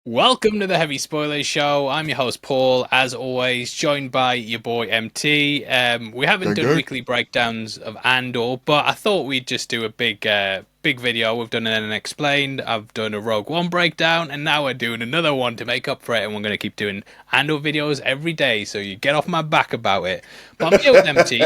Welcome to the Heavy Spoilers Show. I'm your host Paul, as always, joined by your boy MT. We haven't Gang, done gang. weekly breakdowns of Andor, but I thought we'd just do a big video. We've done an Ending Explained. I've done a Rogue One breakdown, and now we're doing another one to make up for it. And we're going to keep doing Andor videos every day, so you get off my back about it. But I'm here with MT.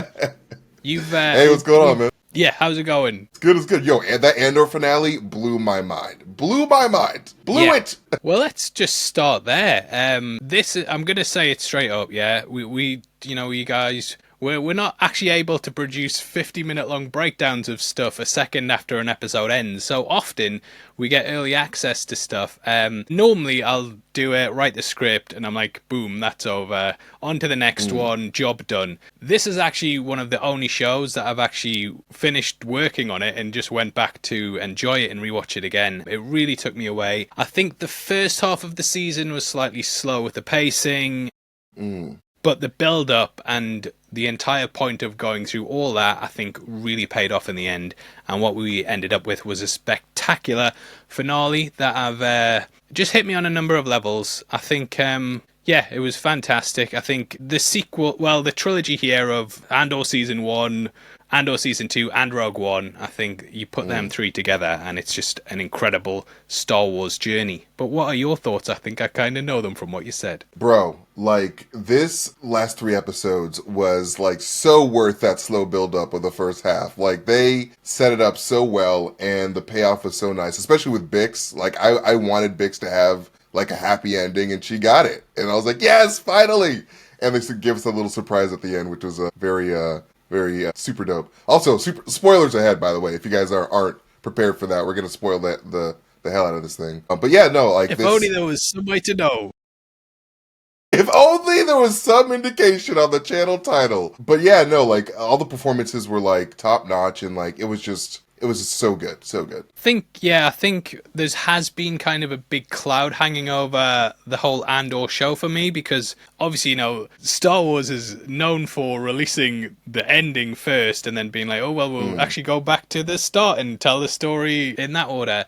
You've Hey, what's going on, man? yeah, how's it going? It's good, it's good. Yo, and that Andor finale blew my mind. Blew my mind. Blew Yeah. it. Well, let's just start there. I'm gonna say it straight up. Yeah, you guys, we're not actually able to produce 50-minute long breakdowns of stuff a second after an episode ends. So often we get early access to stuff. Normally I'll do it, write the script, and I'm like, boom, that's over. On to the next one, job done. This is actually one of the only shows that I've actually finished working on it and just went back to enjoy it and rewatch it again. It really took me away. I think the first half of the season was slightly slow with the pacing, but the build up and the entire point of going through all that, I think, really paid off in the end. And what we ended up with was a spectacular finale that I've just hit me on a number of levels. I think, yeah, it was fantastic. I think the sequel, well, the trilogy here of Andor Season 1, Andor Season 2, and Rogue One, I think you put them three together and it's just an incredible Star Wars journey. But what are your thoughts? I think I kind of know them from what you said. Bro, like, this last three episodes was, like, so worth that slow build-up of the first half. Like, they set it up so well, and the payoff was so nice, especially with Bix. Like, I wanted Bix to have, like, a happy ending, and she got it. And I was like, yes, finally! And they give us a little surprise at the end, which was a very super dope. Also, super spoilers ahead, by the way. If you guys aren't prepared for that, we're gonna spoil the hell out of this thing. But yeah, no, like If this. only there was some way to know. If only there was some indication on the channel title. But yeah, no, like all the performances were like top notch, and like it was just so good, so good. I think has been kind of a big cloud hanging over the whole Andor show for me because obviously, Star Wars is known for releasing the ending first and then being like, oh, well, we'll actually go back to the start and tell the story in that order.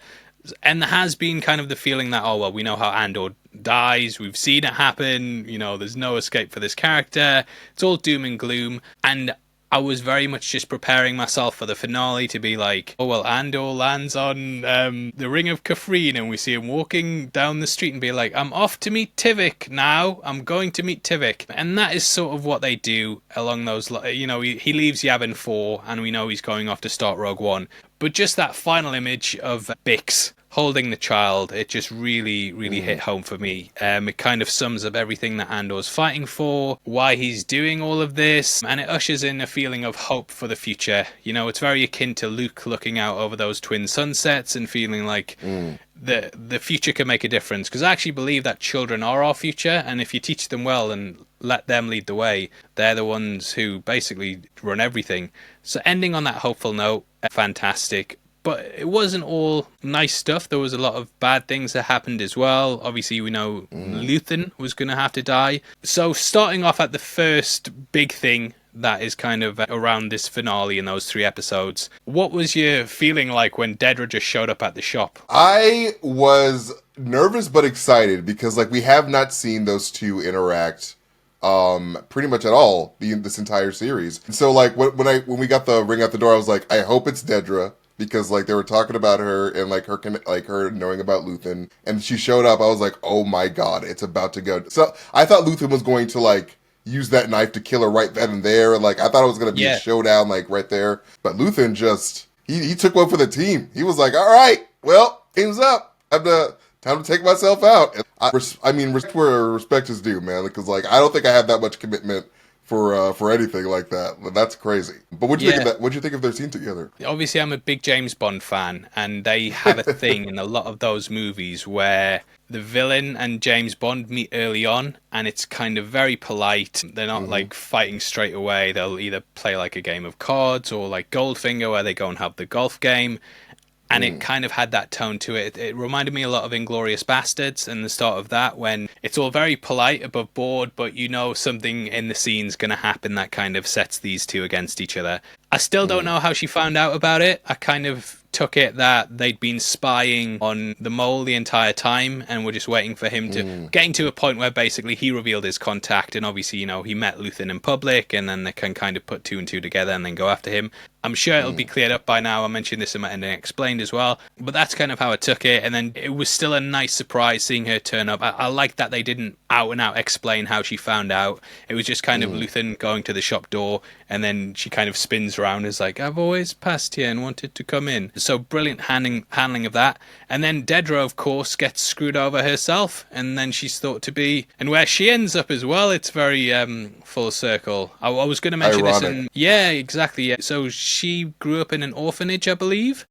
And there has been kind of the feeling that, oh, well, we know how Andor dies. We've seen it happen. There's no escape for this character. It's all doom and gloom. And I was very much just preparing myself for the finale to be like, oh, well, Andor lands on the Ring of Kafrene and we see him walking down the street and be like, I'm off to meet Tivik now. I'm going to meet Tivik. And that is sort of what they do along those, he leaves Yavin 4 and we know he's going off to start Rogue One. But just that final image of Bix holding the child, it just really, really hit home for me. It kind of sums up everything that Andor's fighting for, why he's doing all of this, and it ushers in a feeling of hope for the future. It's very akin to Luke looking out over those twin sunsets and feeling like the future can make a difference. Because I actually believe that children are our future, and if you teach them well and let them lead the way, they're the ones who basically run everything. So ending on that hopeful note, fantastic. But it wasn't all nice stuff. There was a lot of bad things that happened as well. Obviously, we know Luthen was going to have to die. So starting off at the first big thing that is kind of around this finale in those three episodes, what was your feeling like when Dedra just showed up at the shop? I was nervous but excited because like we have not seen those two interact pretty much at all this entire series. And so like when we got the ring out the door, I was like, I hope it's Dedra. Because like they were talking about her and like her knowing about Luthen, and she showed up. I was like, oh my god, it's about to go. So I thought Luthen was going to like use that knife to kill her right then and there. Like I thought it was going to be a showdown like right there. But Luthen just he took one for the team. He was like, all right, well, team's up. Time to take myself out. And I mean, where respect is due, man. Because like I don't think I have that much commitment for anything like that. That's crazy. But what'd you think of that? What'd you think of their scene together? Obviously, I'm a big James Bond fan, and they have a thing in a lot of those movies where the villain and James Bond meet early on, and it's kind of very polite. They're not like fighting straight away. They'll either play like a game of cards or like Goldfinger, where they go and have the golf game. And it kind of had that tone to it. It reminded me a lot of Inglourious Bastards and the start of that, when it's all very polite, above board, but something in the scene's going to happen that kind of sets these two against each other. I still don't know how she found out about it. I kind of took it that they'd been spying on the mole the entire time and were just waiting for him to getting to a point where basically he revealed his contact, and obviously, he met Luthen in public, and then they can kind of put two and two together and then go after him. I'm sure it'll be cleared up by now. I mentioned this in my Ending Explained as well. But that's kind of how I took it. And then it was still a nice surprise seeing her turn up. I like that they didn't out and out explain how she found out. It was just kind of Luthen going to the shop door, and then she kind of spins around as like, I've always passed here and wanted to come in. So brilliant handling of that. And then Dedra, of course, gets screwed over herself. And then she's thought to be... And where she ends up as well, it's very full circle. I was going to mention Ironic. this in... Yeah, exactly. Yeah. So she grew up in an orphanage, I believe.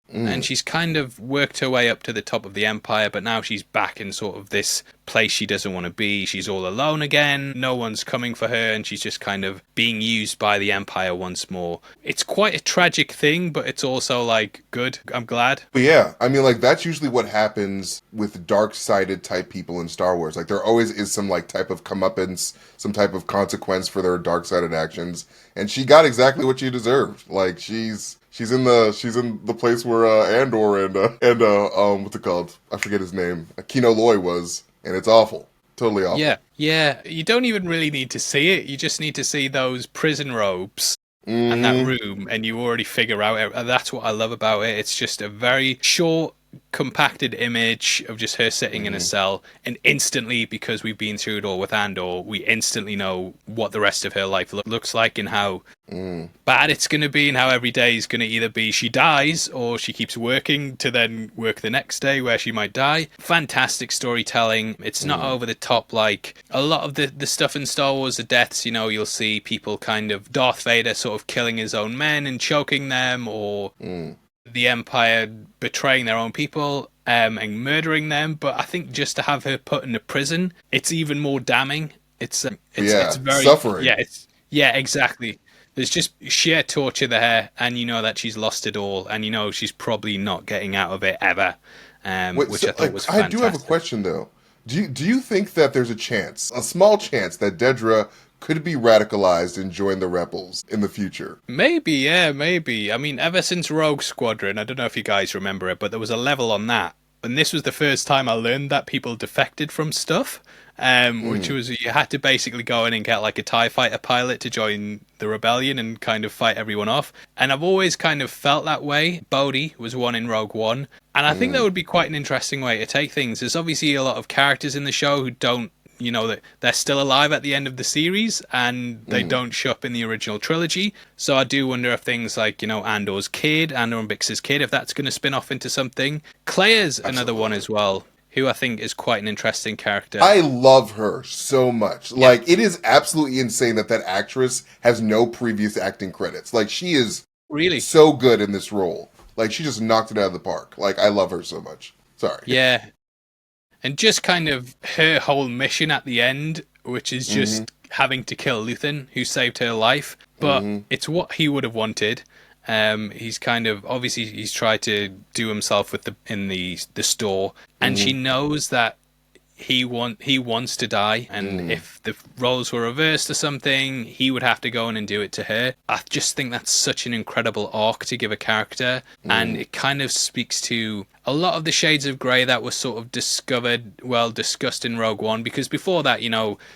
And she's kind of worked her way up to the top of the Empire, but now she's back in sort of this place she doesn't want to be. She's all alone again. No one's coming for her, and she's just kind of being used by the Empire once more. It's quite a tragic thing, but it's also, like, good. I'm glad. But yeah, I mean, like, that's usually what happens with dark-sided type people in Star Wars. Like, there always is some, like, type of comeuppance, some type of consequence for their dark-sided actions. And she got exactly what she deserved. Like, she's in the place where Andor and what's it called? I forget his name. Kino Loy was, and it's awful. Totally awful. Yeah. You don't even really need to see it. You just need to see those prison robes and that room, and you already figure out. And that's what I love about it. It's just a very short, compacted image of just her sitting in a cell, and instantly, because we've been through it all with Andor, we instantly know what the rest of her life looks like, and how bad it's going to be, and how every day is going to either be she dies or she keeps working to then work the next day where she might die. Fantastic storytelling. It's not over the top like a lot of the stuff in Star Wars, the deaths, you'll see people kind of Darth Vader sort of killing his own men and choking them, or the Empire betraying their own people and murdering them. But I think just to have her put in a prison, it's even more damning. It's very suffering. Yeah, exactly. There's just sheer torture there, and that she's lost it all, and she's probably not getting out of it ever. Which I thought was fantastic. I do have a question though. Do you think that there's a small chance that Dedra could be radicalized and join the rebels in the future? Maybe, yeah, maybe. I mean, ever since Rogue Squadron, I don't know if you guys remember it, but there was a level on that. And this was the first time I learned that people defected from stuff, which was you had to basically go in and get like a TIE fighter pilot to join the rebellion and kind of fight everyone off. And I've always kind of felt that way. Bodhi was one in Rogue One. And I think that would be quite an interesting way to take things. There's obviously a lot of characters in the show who don't, that they're still alive at the end of the series, and they don't show up in the original trilogy. So I do wonder if things like, Andor and Bix's kid, if that's going to spin off into something. Claire's another one as well, who I think is quite an interesting character. I love her so much. Yeah. Like, it is absolutely insane that actress has no previous acting credits. Like, she is really so good in this role. Like, she just knocked it out of the park. Like, I love her so much. Sorry. Yeah. And just kind of her whole mission at the end, which is just having to kill Luthen, who saved her life. But it's what he would have wanted. He's kind of, obviously he's tried to do himself in the store, and she knows that he wants to die, and if the roles were reversed or something, he would have to go in and do it to her. I just think that's such an incredible arc to give a character, and it kind of speaks to a lot of the shades of grey that were sort of discussed in Rogue One, because before that,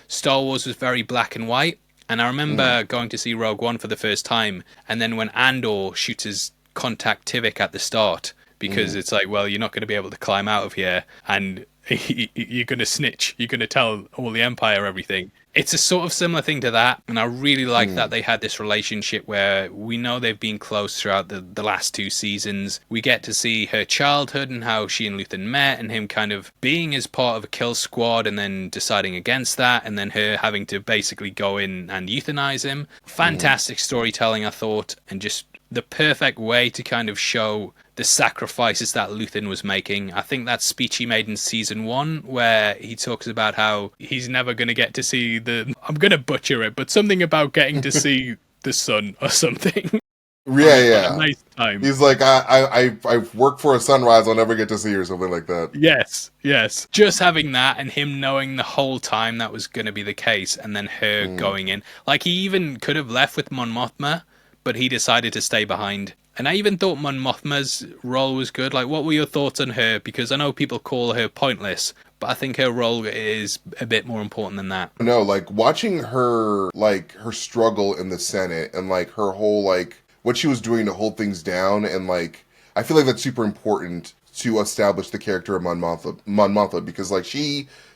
Star Wars was very black and white. And I remember going to see Rogue One for the first time, and then when Andor shoots his contact Tivik at the start, because it's like, well, you're not going to be able to climb out of here, and you're going to snitch. You're going to tell all the Empire everything. It's a sort of similar thing to that, and I really like that they had this relationship where we know they've been close throughout the last two seasons. We get to see her childhood and how she and Luthen met, and him kind of being as part of a kill squad and then deciding against that, and then her having to basically go in and euthanize him. Fantastic storytelling, I thought, and just the perfect way to kind of show the sacrifices that Luthen was making. I think that speech he made in season 1, where he talks about how he's never going to get to see I'm going to butcher it, but something about getting to see the sun or something. Yeah. A nice time. He's like, I work for a sunrise I'll never get to see, or something like that. Yes. Just having that, and him knowing the whole time that was going to be the case, and then her going in. Like, he even could have left with Mon Mothma, but he decided to stay behind. And I even thought Mon Mothma's role was good. Like, what were your thoughts on her? Because I know people call her pointless, but I think her role is a bit more important than that. No, like watching her, like her struggle in the Senate and like her whole like what she was doing to hold things down, and like I feel like that's super important to establish the character of Mon Mothma, because like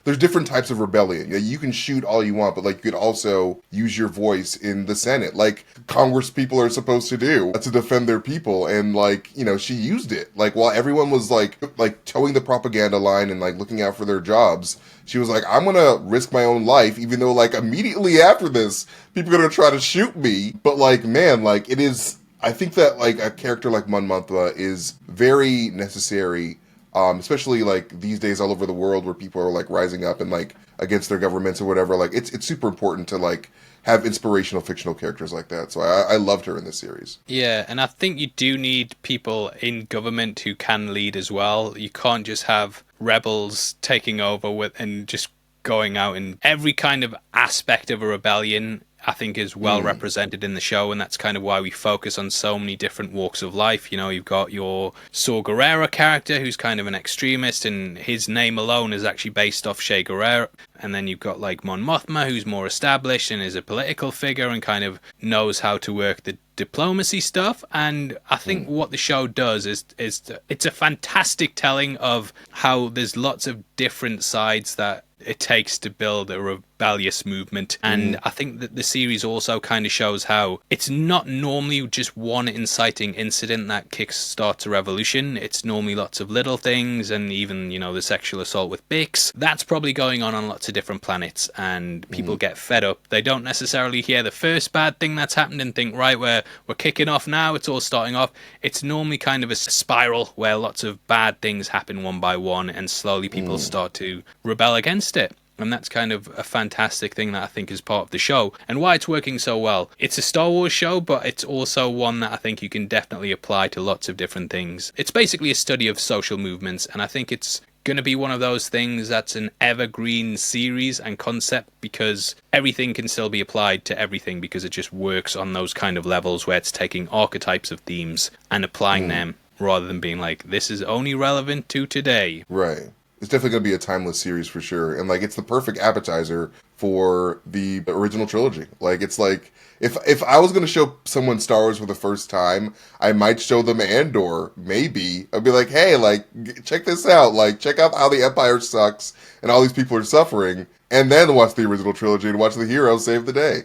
there's different types of rebellion. Yeah, you can shoot all you want, but like you could also use your voice in the Senate, like Congress people are supposed to do, to defend their people. And like, she used it. Like while everyone was like towing the propaganda line and like looking out for their jobs, she was like, I'm gonna risk my own life, even though like immediately after this, people are gonna try to shoot me. But like, man, like it is. I think that like a character like Mon Mothma is very necessary, especially like these days all over the world where people are like rising up and like against their governments or whatever. Like it's super important to like have inspirational fictional characters like that. So I loved her in this series. Yeah, and I think you do need people in government who can lead as well. You can't just have rebels taking over with and just going out in every kind of aspect of a rebellion. I think is well represented in the show, and that's kind of why we focus on so many different walks of life. You've got your Saw Gerrera character, who's kind of an extremist, and his name alone is actually based off Che Guerrero. And then you've got like Mon Mothma, who's more established and is a political figure and kind of knows how to work the diplomacy stuff. And I think what the show does is it's a fantastic telling of how there's lots of different sides that it takes to build a rebellious movement. And I think that the series also kind of shows how it's not normally just one inciting incident that kickstarts a revolution. It's normally lots of little things, and even the sexual assault with Bix, that's probably going on lots of different planets, and people get fed up. They don't necessarily hear the first bad thing that's happened and think, right, we're kicking off now, it's all starting off. It's normally kind of a spiral where lots of bad things happen one by one, and slowly people start to rebel against it. And that's kind of a fantastic thing that I think is part of the show and why it's working so well. It's a Star Wars show, but it's also one that I think you can definitely apply to lots of different things. It's basically a study of social movements, and I think it's going to be one of those things that's an evergreen series and concept, because everything can still be applied to everything, because it just works on those kind of levels where it's taking archetypes of themes and applying them rather than being like, this is only relevant to today. Right. It's definitely going to be a timeless series for sure. And like, it's the perfect appetizer for the original trilogy. Like, it's like, if I was going to show someone Star Wars for the first time, I might show them Andor, maybe. I'd be like, hey, like, check this out. Like, check out how the Empire sucks and all these people are suffering. And then watch the original trilogy and watch the hero save the day.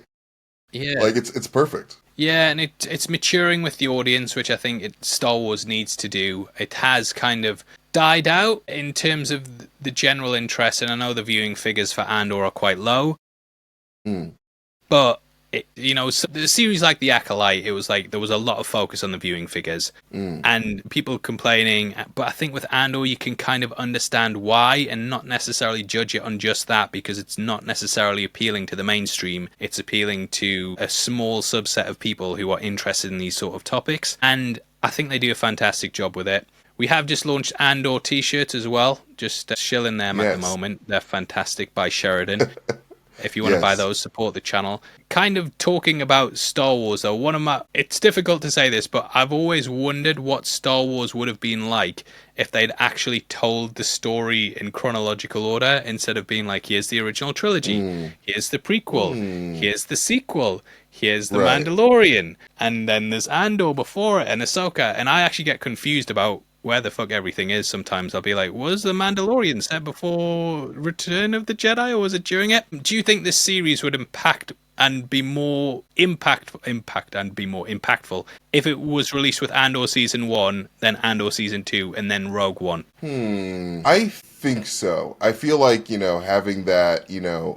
Yeah. Like, it's perfect. Yeah, and it's maturing with the audience, which I think Star Wars needs to do. It has kind of died out in terms of the general interest, and I know the viewing figures for Andor are quite low. But the series like The Acolyte, it was like there was a lot of focus on the viewing figures and people complaining. But I think with Andor, you can kind of understand why and not necessarily judge it on just that, because it's not necessarily appealing to the mainstream. It's appealing to a small subset of people who are interested in these sort of topics. And I think they do a fantastic job with it. We have just launched Andor t-shirts as well, just chilling them at the moment. They're fantastic, by Sheridan. If you want to buy those, support the channel. Kind of talking about Star Wars, though, it's difficult to say this, but I've always wondered what Star Wars would have been like if they'd actually told the story in chronological order, instead of being like, here's the original trilogy, here's the prequel, here's the sequel, here's the Mandalorian, and then there's Andor before it, and Ahsoka. And I actually get confused about where the fuck everything is sometimes. I'll be like, was the Mandalorian set before Return of the Jedi, or was it during it? Do you think this series would impact and be more impactful if it was released with Andor Season 1, then Andor Season 2, and then Rogue One? I think so. I feel like, having that,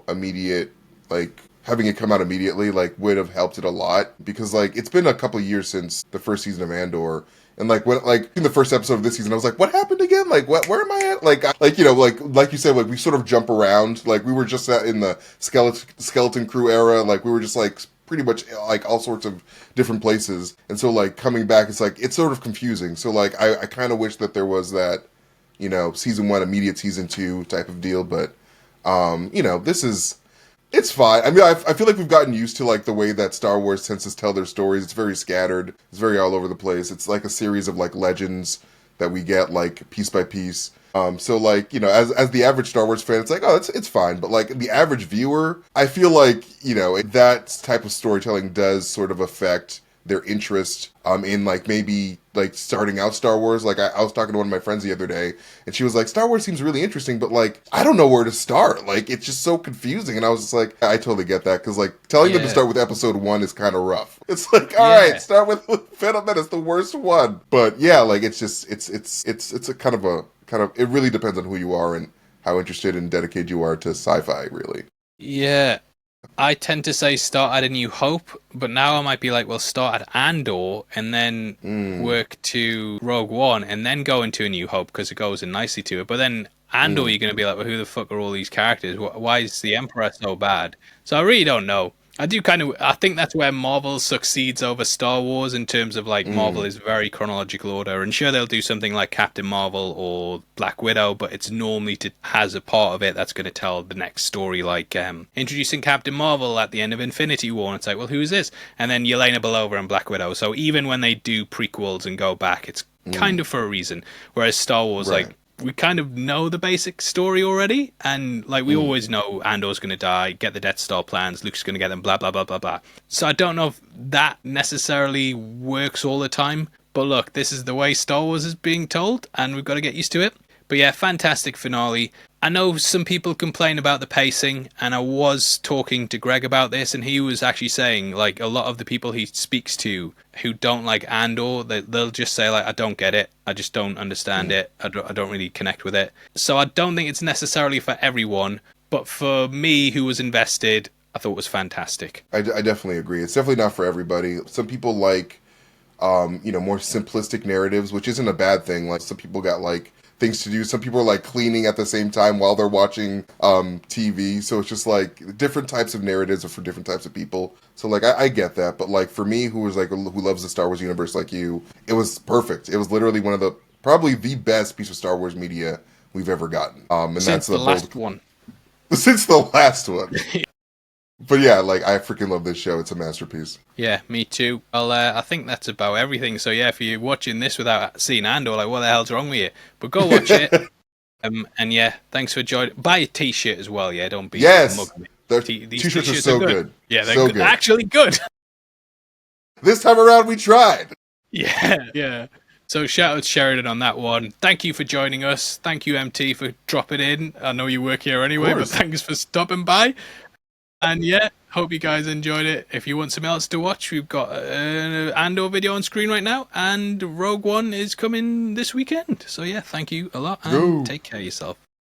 immediate, like, having it come out immediately, like, would have helped it a lot. Because, like, it's been a couple of years since the first season of Andor. And like when, like in the first episode of this season, I was like, "What happened again? Like, where am I at?" Like you said, like we sort of jump around. Like we were just in the skeleton crew era. Like we were just like pretty much like all sorts of different places. And so like coming back, it's like it's sort of confusing. So like I kind of wish that there was that, season 1 immediate season 2 type of deal. But this is It's fine. I mean, I feel like we've gotten used to like the way that Star Wars tends to tell their stories. It's very scattered. It's very all over the place. It's like a series of like legends that we get like piece by piece. So like, you know, as the average Star Wars fan, it's like, oh, it's fine. But like the average viewer, I feel like, you know, that type of storytelling does sort of affect their interest in like maybe like starting out Star Wars. Like I was talking to one of my friends the other day and she was like, Star Wars seems really interesting, but like I don't know where to start. Like it's just so confusing. And I was just like, I totally get that, because like telling them to start with episode 1 is kind of rough. It's like, all right, start with Phantom Menace, the worst one. But yeah, like it's just it's a kind of it really depends on who you are and how interested and dedicated you are to sci-fi, really. Yeah. I tend to say start at A New Hope, but now I might be like, well, start at Andor and then work to Rogue One and then go into A New Hope because it goes in nicely to it. But then Andor, you're going to be like, well, who the fuck are all these characters? Why is the Emperor so bad? So I really don't know. I think that's where Marvel succeeds over Star Wars in terms of like Marvel is very chronological order, and sure they'll do something like Captain Marvel or Black Widow, but it's normally has a part of it that's going to tell the next story, like introducing Captain Marvel at the end of Infinity War, and it's like, well, who is this? And then Yelena Belova and Black Widow. So even when they do prequels and go back, it's kind of for a reason. Whereas Star Wars, Right. like, we kind of know the basic story already, and like we always know Andor's going to die, get the Death Star plans, Luke's going to get them, blah blah blah blah blah. So I don't know if that necessarily works all the time, but look, this is the way Star Wars is being told, and we've got to get used to it. But yeah, fantastic finale. I know some people complain about the pacing, and I was talking to Greg about this, and he was actually saying, like, a lot of the people he speaks to who don't like Andor, they'll just say, like, I don't get it. I just don't understand it. I don't really connect with it. So I don't think it's necessarily for everyone, but for me, who was invested, I thought it was fantastic. I definitely agree. It's definitely not for everybody. Some people like, you know, more simplistic narratives, which isn't a bad thing. Like some people got like things to do. Some people are like cleaning at the same time while they're watching TV. So it's just like different types of narratives are for different types of people. So like I get that, but like for me, who loves the Star Wars universe like you, it was perfect. It was literally one of the probably the best piece of Star Wars media we've ever gotten. And Since that's the the last one. since the last one. But yeah, like I freaking love this show. It's a masterpiece. Yeah, me too. Well, I think that's about everything. So yeah, if you're watching this without seeing Andor, like what the hell's wrong with you? But go watch it. And yeah, thanks for joining. Buy a t-shirt as well. Yeah, don't be Yes, mug. these t-shirts are so good. Yeah, they're so good. Actually good. This time around, we tried. Yeah. So shout out to Sheridan on that one. Thank you for joining us. Thank you, MT, for dropping in. I know you work here anyway, but thanks for stopping by. And yeah, hope you guys enjoyed it. If you want something else to watch, we've got an Andor video on screen right now, and Rogue One is coming this weekend. So yeah, thank you a lot, and take care of yourself.